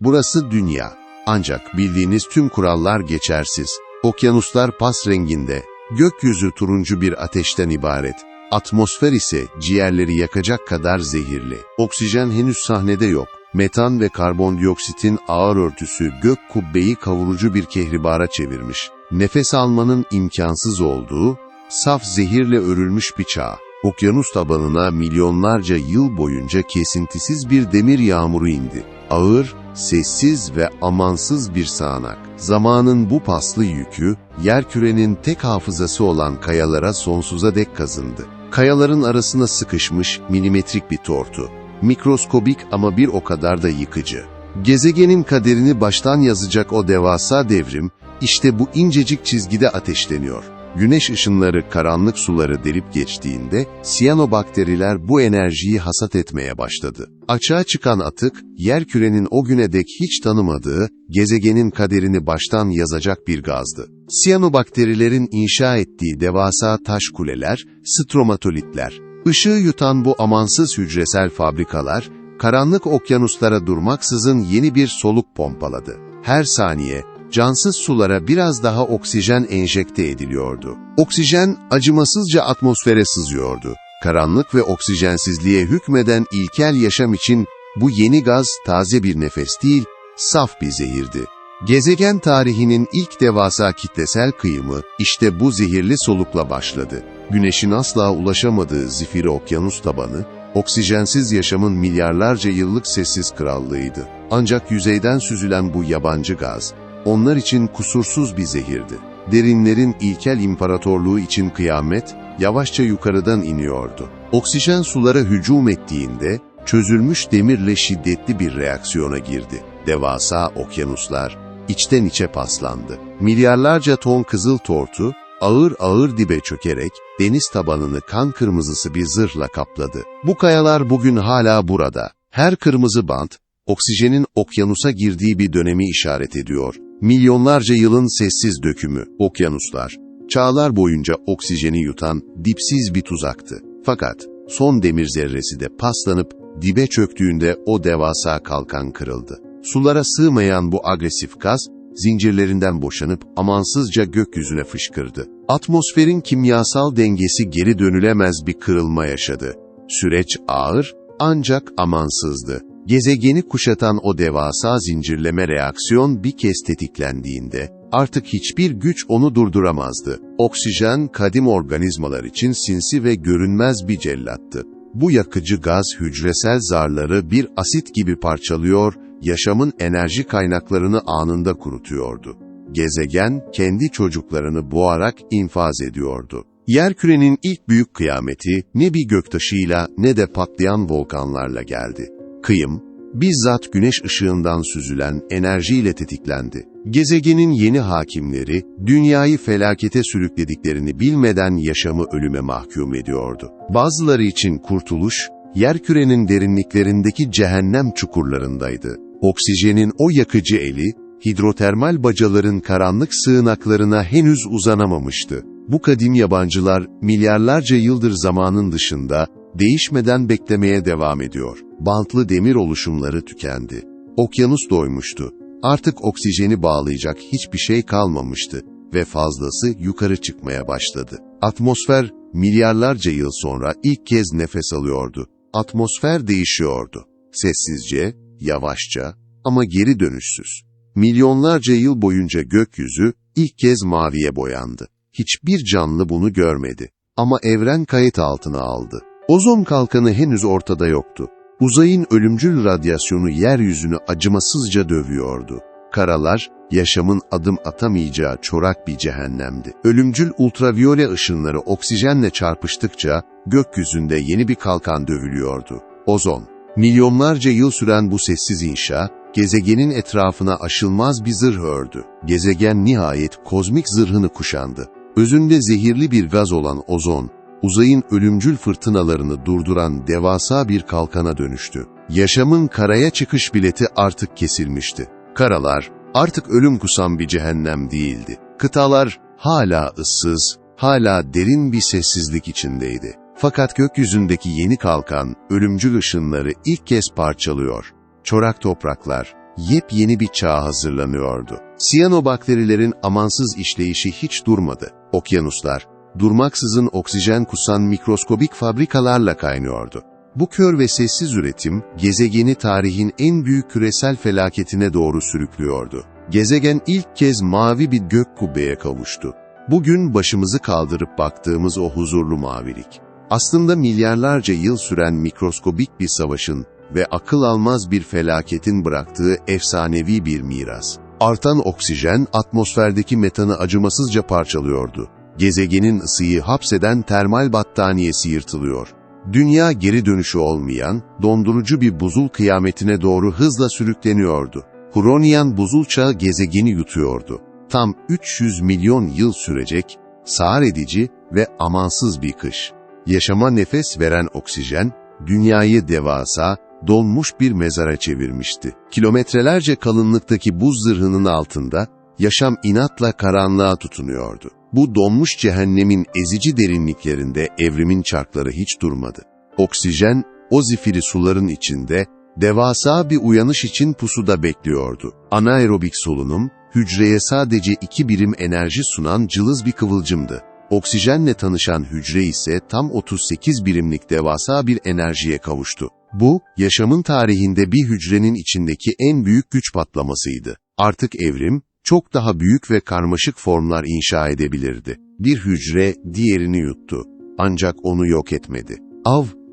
Burası dünya. Ancak bildiğiniz tüm kurallar geçersiz. Okyanuslar pas renginde, gökyüzü turuncu bir ateşten ibaret. Atmosfer ise ciğerleri yakacak kadar zehirli. Oksijen henüz sahnede yok. Metan ve karbondioksitin ağır örtüsü gök kubbeyi kavurucu bir kehribara çevirmiş. Nefes almanın imkansız olduğu, saf zehirle örülmüş bir çağ. Okyanus tabanına milyonlarca yıl boyunca kesintisiz bir demir yağmuru indi. Ağır, sessiz ve amansız bir sağanak. Zamanın bu paslı yükü, yerkürenin tek hafızası olan kayalara sonsuza dek kazındı. Kayaların arasına sıkışmış milimetrik bir tortu. Mikroskobik ama bir o kadar da yıkıcı. Gezegenin kaderini baştan yazacak o devasa devrim, işte bu incecik çizgide ateşleniyor. Güneş ışınları karanlık suları delip geçtiğinde, siyanobakteriler bu enerjiyi hasat etmeye başladı. Açığa çıkan atık, yerkürenin o güne dek hiç tanımadığı, gezegenin kaderini baştan yazacak bir gazdı. Siyanobakterilerin inşa ettiği devasa taş kuleler, stromatolitler. Işığı yutan bu amansız hücresel fabrikalar, karanlık okyanuslara durmaksızın yeni bir soluk pompaladı. Her saniye, cansız sulara biraz daha oksijen enjekte ediliyordu. Oksijen acımasızca atmosfere sızıyordu. Karanlık ve oksijensizliğe hükmeden ilkel yaşam için bu yeni gaz taze bir nefes değil, saf bir zehirdi. Gezegen tarihinin ilk devasa kitlesel kıyımı işte bu zehirli solukla başladı. Güneşin asla ulaşamadığı zifiri okyanus tabanı, oksijensiz yaşamın milyarlarca yıllık sessiz krallığıydı. Ancak yüzeyden süzülen bu yabancı gaz, onlar için kusursuz bir zehirdi. Derinlerin ilkel imparatorluğu için kıyamet, yavaşça yukarıdan iniyordu. Oksijen sulara hücum ettiğinde, çözülmüş demirle şiddetli bir reaksiyona girdi. Devasa okyanuslar, içten içe paslandı. Milyarlarca ton kızıl tortu, ağır ağır dibe çökerek, deniz tabanını kan kırmızısı bir zırhla kapladı. Bu kayalar bugün hala burada. Her kırmızı bant, oksijenin okyanusa girdiği bir dönemi işaret ediyor. Milyonlarca yılın sessiz dökümü, okyanuslar, çağlar boyunca oksijeni yutan dipsiz bir tuzaktı. Fakat son demir zerresi de paslanıp dibe çöktüğünde o devasa kalkan kırıldı. Sulara sığmayan bu agresif gaz, zincirlerinden boşanıp amansızca gökyüzüne fışkırdı. Atmosferin kimyasal dengesi geri dönülemez bir kırılma yaşadı. Süreç ağır, ancak amansızdı. Gezegeni kuşatan o devasa zincirleme reaksiyon bir kez tetiklendiğinde, artık hiçbir güç onu durduramazdı. Oksijen, kadim organizmalar için sinsi ve görünmez bir cellattı. Bu yakıcı gaz hücresel zarları bir asit gibi parçalıyor, yaşamın enerji kaynaklarını anında kurutuyordu. Gezegen, kendi çocuklarını boğarak infaz ediyordu. Yerkürenin ilk büyük kıyameti, ne bir göktaşıyla ne de patlayan volkanlarla geldi. Kıyım, bizzat güneş ışığından süzülen enerjiyle tetiklendi. Gezegenin yeni hakimleri, dünyayı felakete sürüklediklerini bilmeden yaşamı ölüme mahkum ediyordu. Bazıları için kurtuluş, yerkürenin derinliklerindeki cehennem çukurlarındaydı. Oksijenin o yakıcı eli, hidrotermal bacaların karanlık sığınaklarına henüz uzanamamıştı. Bu kadim yabancılar, milyarlarca yıldır zamanın dışında, değişmeden beklemeye devam ediyor. Bantlı demir oluşumları tükendi. Okyanus doymuştu. Artık oksijeni bağlayacak hiçbir şey kalmamıştı ve fazlası yukarı çıkmaya başladı. Atmosfer, milyarlarca yıl sonra ilk kez nefes alıyordu. Atmosfer değişiyordu. Sessizce, yavaşça ama geri dönüşsüz. Milyonlarca yıl boyunca gökyüzü ilk kez maviye boyandı. Hiçbir canlı bunu görmedi. Ama evren kayıt altına aldı. Ozon kalkanı henüz ortada yoktu. Uzayın ölümcül radyasyonu yeryüzünü acımasızca dövüyordu. Karalar, yaşamın adım atamayacağı çorak bir cehennemdi. Ölümcül ultraviyole ışınları oksijenle çarpıştıkça, gökyüzünde yeni bir kalkan dövülüyordu. Ozon. Milyonlarca yıl süren bu sessiz inşa, gezegenin etrafına aşılmaz bir zırh ördü. Gezegen nihayet kozmik zırhını kuşandı. Özünde zehirli bir gaz olan ozon, uzayın ölümcül fırtınalarını durduran devasa bir kalkana dönüştü. Yaşamın karaya çıkış bileti artık kesilmişti. Karalar, artık ölüm kusan bir cehennem değildi. Kıtalar, hala ıssız, hala derin bir sessizlik içindeydi. Fakat gökyüzündeki yeni kalkan, ölümcül ışınları ilk kez parçalıyor. Çorak topraklar, yepyeni bir çağ hazırlanıyordu. Siyanobakterilerin amansız işleyişi hiç durmadı. Okyanuslar, durmaksızın oksijen kusan mikroskobik fabrikalarla kaynıyordu. Bu kör ve sessiz üretim, gezegeni tarihin en büyük küresel felaketine doğru sürüklüyordu. Gezegen ilk kez mavi bir gök kubbeye kavuştu. Bugün başımızı kaldırıp baktığımız o huzurlu mavilik, aslında milyarlarca yıl süren mikroskobik bir savaşın ve akıl almaz bir felaketin bıraktığı efsanevi bir miras. Artan oksijen, atmosferdeki metanı acımasızca parçalıyordu. Gezegenin ısıyı hapseden termal battaniyesi yırtılıyor. Dünya geri dönüşü olmayan, dondurucu bir buzul kıyametine doğru hızla sürükleniyordu. Huronian buzul çağı gezegeni yutuyordu. Tam 300 milyon yıl sürecek, sağır edici ve amansız bir kış. Yaşama nefes veren oksijen, dünyayı devasa, donmuş bir mezara çevirmişti. Kilometrelerce kalınlıktaki buz zırhının altında, yaşam inatla karanlığa tutunuyordu. Bu donmuş cehennemin ezici derinliklerinde evrimin çarkları hiç durmadı. Oksijen, o zifiri suların içinde, devasa bir uyanış için pusuda bekliyordu. Anaerobik solunum, hücreye sadece 2 birim enerji sunan cılız bir kıvılcımdı. Oksijenle tanışan hücre ise tam 38 birimlik devasa bir enerjiye kavuştu. Bu, yaşamın tarihinde bir hücrenin içindeki en büyük güç patlamasıydı. Artık evrim, çok daha büyük ve karmaşık formlar inşa edebilirdi. Bir hücre diğerini yuttu. Ancak onu yok etmedi.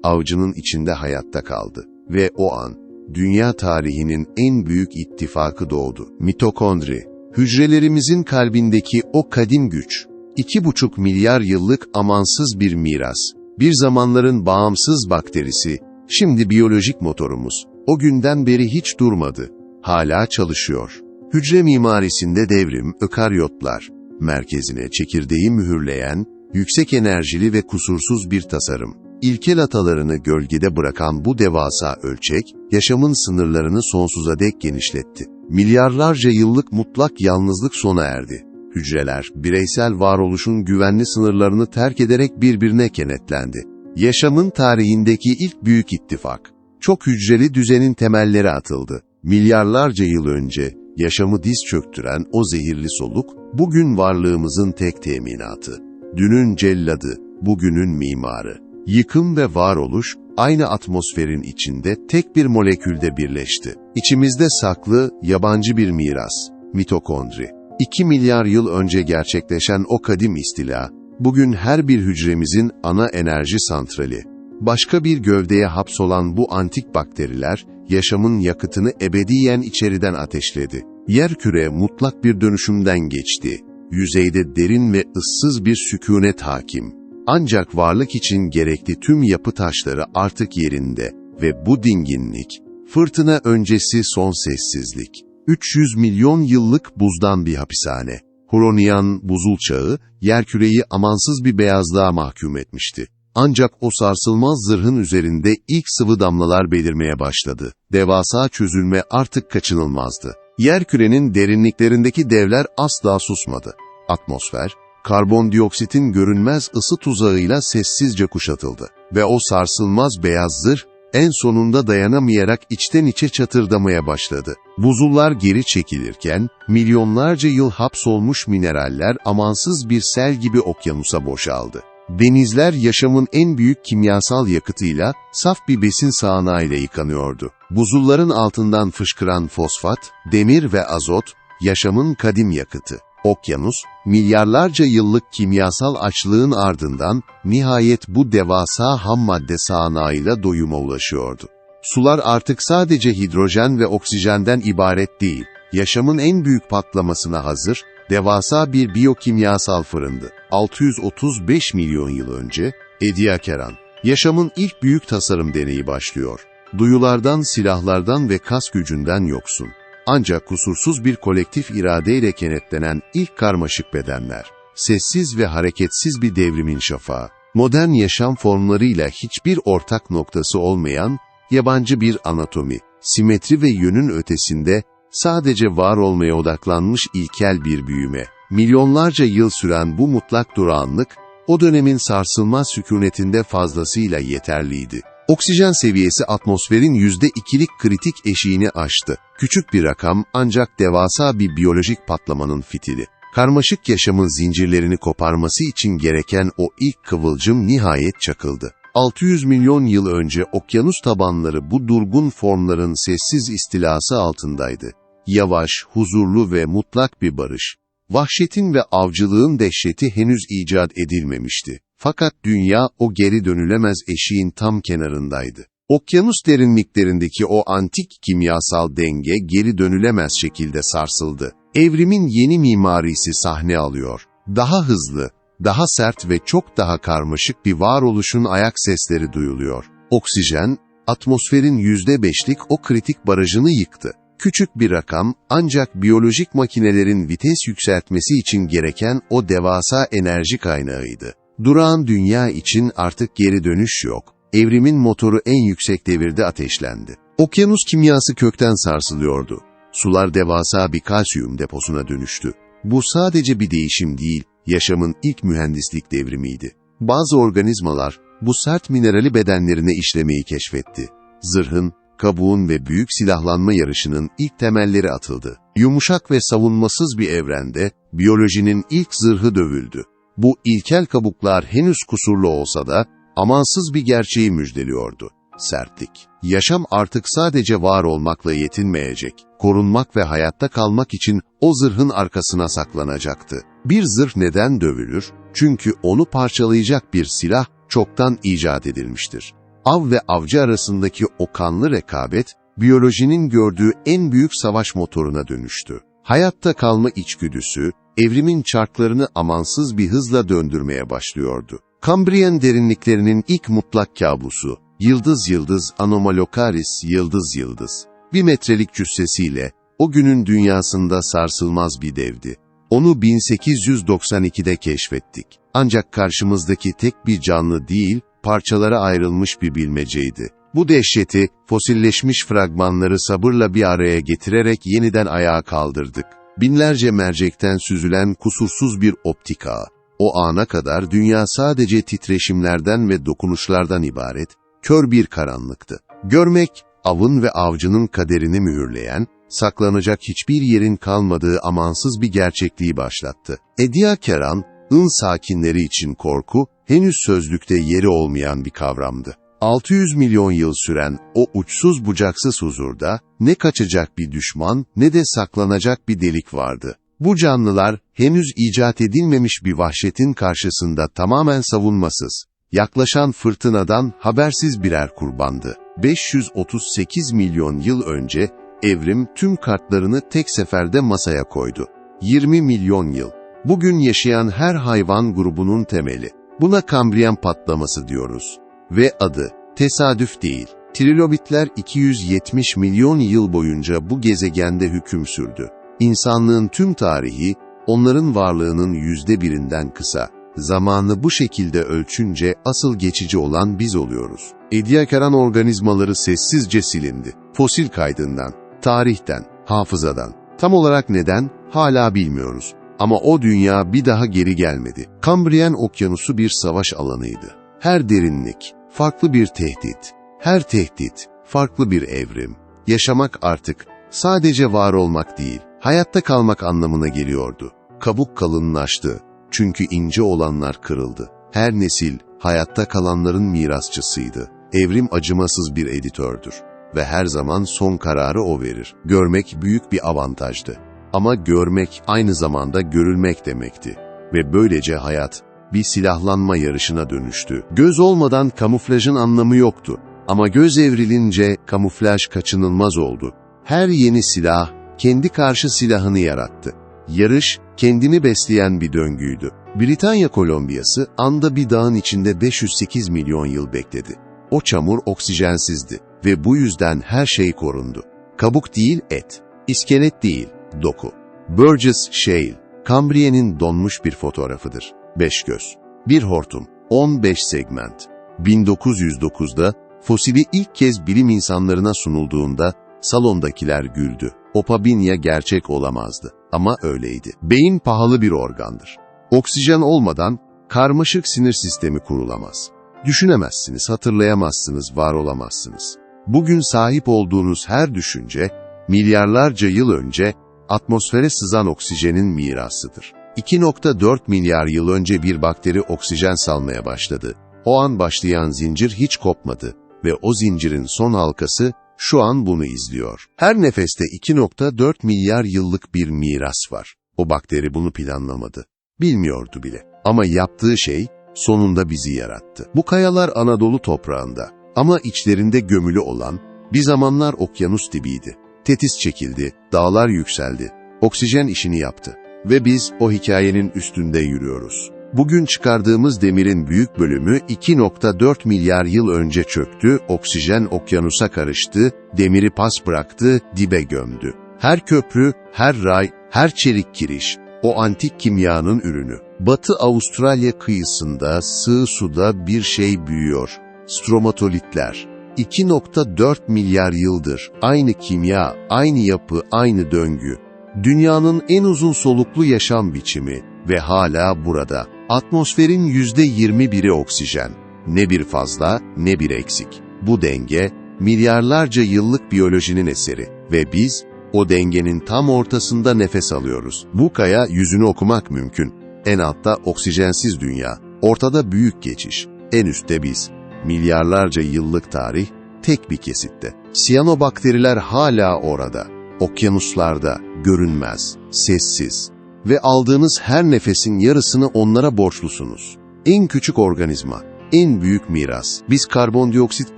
Avcının içinde hayatta kaldı. Ve o an, dünya tarihinin en büyük ittifakı doğdu. Mitokondri, hücrelerimizin kalbindeki o kadim güç. 2,5 milyar yıllık amansız bir miras. Bir zamanların bağımsız bakterisi, şimdi biyolojik motorumuz. O günden beri hiç durmadı. Hala çalışıyor. Hücre mimarisinde devrim, ökaryotlar, merkezine çekirdeği mühürleyen, yüksek enerjili ve kusursuz bir tasarım. İlkel atalarını gölgede bırakan bu devasa ölçek, yaşamın sınırlarını sonsuza dek genişletti. Milyarlarca yıllık mutlak yalnızlık sona erdi. Hücreler, bireysel varoluşun güvenli sınırlarını terk ederek birbirine kenetlendi. Yaşamın tarihindeki ilk büyük ittifak, çok hücreli düzenin temelleri atıldı. Milyarlarca yıl önce, yaşamı diz çöktüren o zehirli soluk, bugün varlığımızın tek teminatı. Dünün celladı, bugünün mimarı. Yıkım ve varoluş, aynı atmosferin içinde tek bir molekülde birleşti. İçimizde saklı, yabancı bir miras, mitokondri. 2 milyar yıl önce gerçekleşen o kadim istila, bugün her bir hücremizin ana enerji santrali. Başka bir gövdeye hapsolan bu antik bakteriler, yaşamın yakıtını ebediyen içeriden ateşledi. Yerküre mutlak bir dönüşümden geçti. Yüzeyde derin ve ıssız bir sükûnet hakim. Ancak varlık için gerekli tüm yapı taşları artık yerinde ve bu dinginlik, fırtına öncesi son sessizlik. 300 milyon yıllık buzdan bir hapishane. Huronian buzul çağı, yerküreyi amansız bir beyazlığa mahkum etmişti. Ancak o sarsılmaz zırhın üzerinde ilk sıvı damlalar belirmeye başladı. Devasa çözülme artık kaçınılmazdı. Yerkürenin derinliklerindeki devler asla susmadı. Atmosfer, karbondioksitin görünmez ısı tuzağıyla sessizce kuşatıldı. Ve o sarsılmaz beyaz zırh, en sonunda dayanamayarak içten içe çatırdamaya başladı. Buzullar geri çekilirken, milyonlarca yıl hapsolmuş mineraller amansız bir sel gibi okyanusa boşaldı. Denizler yaşamın en büyük kimyasal yakıtıyla, saf bir besin sağanağıyla yıkanıyordu. Buzulların altından fışkıran fosfat, demir ve azot, yaşamın kadim yakıtı. Okyanus, milyarlarca yıllık kimyasal açlığın ardından, nihayet bu devasa hammadde sağanağıyla doyuma ulaşıyordu. Sular artık sadece hidrojen ve oksijenden ibaret değil, yaşamın en büyük patlamasına hazır, devasa bir biyokimyasal fırındı. 635 milyon yıl önce, Ediacaran, yaşamın ilk büyük tasarım deneyi başlıyor. Duyulardan, silahlardan ve kas gücünden yoksun. Ancak kusursuz bir kolektif iradeyle kenetlenen ilk karmaşık bedenler. Sessiz ve hareketsiz bir devrimin şafağı. Modern yaşam formlarıyla hiçbir ortak noktası olmayan, yabancı bir anatomi, simetri ve yönün ötesinde, sadece var olmaya odaklanmış ilkel bir büyüme. Milyonlarca yıl süren bu mutlak durağanlık, o dönemin sarsılmaz sükûnetinde fazlasıyla yeterliydi. Oksijen seviyesi atmosferin %2'lik kritik eşiğini aştı. Küçük bir rakam ancak devasa bir biyolojik patlamanın fitili. Karmaşık yaşamın zincirlerini koparması için gereken o ilk kıvılcım nihayet çakıldı. 600 milyon yıl önce okyanus tabanları bu durgun formların sessiz istilası altındaydı. Yavaş, huzurlu ve mutlak bir barış. Vahşetin ve avcılığın dehşeti henüz icat edilmemişti. Fakat dünya o geri dönülemez eşiğin tam kenarındaydı. Okyanus derinliklerindeki o antik kimyasal denge geri dönülemez şekilde sarsıldı. Evrimin yeni mimarisi sahne alıyor. Daha hızlı, daha sert ve çok daha karmaşık bir varoluşun ayak sesleri duyuluyor. Oksijen, atmosferin %5'lik o kritik barajını yıktı. Küçük bir rakam ancak biyolojik makinelerin vites yükseltmesi için gereken o devasa enerji kaynağıydı. Durağan dünya için artık geri dönüş yok. Evrimin motoru en yüksek devirde ateşlendi. Okyanus kimyası kökten sarsılıyordu. Sular devasa bir kalsiyum deposuna dönüştü. Bu sadece bir değişim değil, yaşamın ilk mühendislik devrimiydi. Bazı organizmalar bu sert minerali bedenlerine işlemeyi keşfetti. Zırhın, kabuğun ve büyük silahlanma yarışının ilk temelleri atıldı. Yumuşak ve savunmasız bir evrende biyolojinin ilk zırhı dövüldü. Bu ilkel kabuklar henüz kusurlu olsa da amansız bir gerçeği müjdeliyordu. Sertlik. Yaşam artık sadece var olmakla yetinmeyecek. Korunmak ve hayatta kalmak için o zırhın arkasına saklanacaktı. Bir zırh neden dövülür? Çünkü onu parçalayacak bir silah çoktan icat edilmiştir. Av ve avcı arasındaki o kanlı rekabet, biyolojinin gördüğü en büyük savaş motoruna dönüştü. Hayatta kalma içgüdüsü, evrimin çarklarını amansız bir hızla döndürmeye başlıyordu. Kambriyen derinliklerinin ilk mutlak kabusu, yıldız yıldız Anomalocaris yıldız yıldız. 1 metrelik cüssesiyle, o günün dünyasında sarsılmaz bir devdi. Onu 1892'de keşfettik. Ancak karşımızdaki tek bir canlı değil, parçalara ayrılmış bir bilmeceydi. Bu dehşeti, fosilleşmiş fragmanları sabırla bir araya getirerek yeniden ayağa kaldırdık. Binlerce mercekten süzülen kusursuz bir optik ağı. O ana kadar dünya sadece titreşimlerden ve dokunuşlardan ibaret, kör bir karanlıktı. Görmek, avın ve avcının kaderini mühürleyen, saklanacak hiçbir yerin kalmadığı amansız bir gerçekliği başlattı. Ediacaran, sakinleri için korku, henüz sözlükte yeri olmayan bir kavramdı. 600 milyon yıl süren o uçsuz bucaksız huzurda, ne kaçacak bir düşman ne de saklanacak bir delik vardı. Bu canlılar, henüz icat edilmemiş bir vahşetin karşısında tamamen savunmasız, yaklaşan fırtınadan habersiz birer kurbandı. 538 milyon yıl önce, evrim tüm kartlarını tek seferde masaya koydu. 20 milyon yıl. Bugün yaşayan her hayvan grubunun temeli. Buna Kambriyen patlaması diyoruz. Ve adı, tesadüf değil. Trilobitler 270 milyon yıl boyunca bu gezegende hüküm sürdü. İnsanlığın tüm tarihi, onların varlığının %1'inden kısa. Zamanı bu şekilde ölçünce asıl geçici olan biz oluyoruz. Ediacaran organizmaları sessizce silindi. Fosil kaydından, tarihten, hafızadan. Tam olarak neden, hala bilmiyoruz. Ama o dünya bir daha geri gelmedi. Kambriyen okyanusu bir savaş alanıydı. Her derinlik, farklı bir tehdit. Her tehdit, farklı bir evrim. Yaşamak artık, sadece var olmak değil, hayatta kalmak anlamına geliyordu. Kabuk kalınlaştı. Çünkü ince olanlar kırıldı. Her nesil, hayatta kalanların mirasçısıydı. Evrim acımasız bir editördür. Ve her zaman son kararı o verir. Görmek büyük bir avantajdı. Ama görmek aynı zamanda görülmek demekti. Ve böylece hayat, bir silahlanma yarışına dönüştü. Göz olmadan kamuflajın anlamı yoktu. Ama göz evrilince kamuflaj kaçınılmaz oldu. Her yeni silah, kendi karşı silahını yarattı. Yarış, kendini besleyen bir döngüydü. Britanya Kolombiyası, anda bir dağın içinde 508 milyon yıl bekledi. O çamur oksijensizdi ve bu yüzden her şey korundu. Kabuk değil et, iskelet değil, doku. Burgess Shale, Kambriyen'in donmuş bir fotoğrafıdır. 5 göz, bir hortum, 15 segment. 1909'da fosili ilk kez bilim insanlarına sunulduğunda salondakiler güldü. Opabinya gerçek olamazdı. Ama öyleydi. Beyin pahalı bir organdır. Oksijen olmadan karmaşık sinir sistemi kurulamaz. Düşünemezsiniz, hatırlayamazsınız, var olamazsınız. Bugün sahip olduğunuz her düşünce, milyarlarca yıl önce atmosfere sızan oksijenin mirasıdır. 2,4 milyar yıl önce bir bakteri oksijen salmaya başladı. O an başlayan zincir hiç kopmadı ve o zincirin son halkası şu an bunu izliyor. Her nefeste 2,4 milyar yıllık bir miras var. O bakteri bunu planlamadı. Bilmiyordu bile. Ama yaptığı şey sonunda bizi yarattı. Bu kayalar Anadolu toprağında ama içlerinde gömülü olan bir zamanlar okyanus dibiydi. Tetis çekildi, dağlar yükseldi, oksijen işini yaptı ve biz o hikayenin üstünde yürüyoruz. Bugün çıkardığımız demirin büyük bölümü 2,4 milyar yıl önce çöktü, oksijen okyanusa karıştı, demiri pas bıraktı, dibe gömdü. Her köprü, her ray, her çelik kiriş, o antik kimyanın ürünü. Batı Avustralya kıyısında, sığ suda bir şey büyüyor. Stromatolitler. 2,4 milyar yıldır. Aynı kimya, aynı yapı, aynı döngü. Dünyanın en uzun soluklu yaşam biçimi ve hala burada. Atmosferin %21'i oksijen. Ne bir fazla, ne bir eksik. Bu denge, milyarlarca yıllık biyolojinin eseri ve biz, o dengenin tam ortasında nefes alıyoruz. Bu kaya yüzünü okumak mümkün. En altta oksijensiz dünya, ortada büyük geçiş, en üstte biz. Milyarlarca yıllık tarih, tek bir kesitte. Siyanobakteriler hala orada, okyanuslarda, görünmez, sessiz. Ve aldığınız her nefesin yarısını onlara borçlusunuz. En küçük organizma, en büyük miras. Biz karbondioksit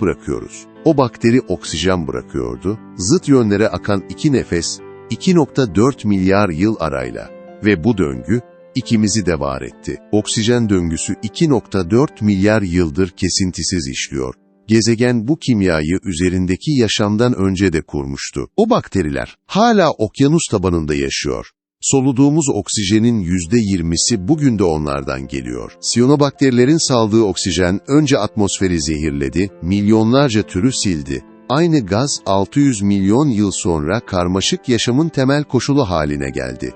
bırakıyoruz. O bakteri oksijen bırakıyordu. Zıt yönlere akan iki nefes, 2,4 milyar yıl arayla. Ve bu döngü, ikimizi de var etti. Oksijen döngüsü 2,4 milyar yıldır kesintisiz işliyor. Gezegen bu kimyayı üzerindeki yaşamdan önce de kurmuştu. O bakteriler hala okyanus tabanında yaşıyor. Soluduğumuz oksijenin %20'si bugün de onlardan geliyor. Siyanobakterilerin saldığı oksijen önce atmosferi zehirledi, milyonlarca türü sildi. Aynı gaz 600 milyon yıl sonra karmaşık yaşamın temel koşulu haline geldi.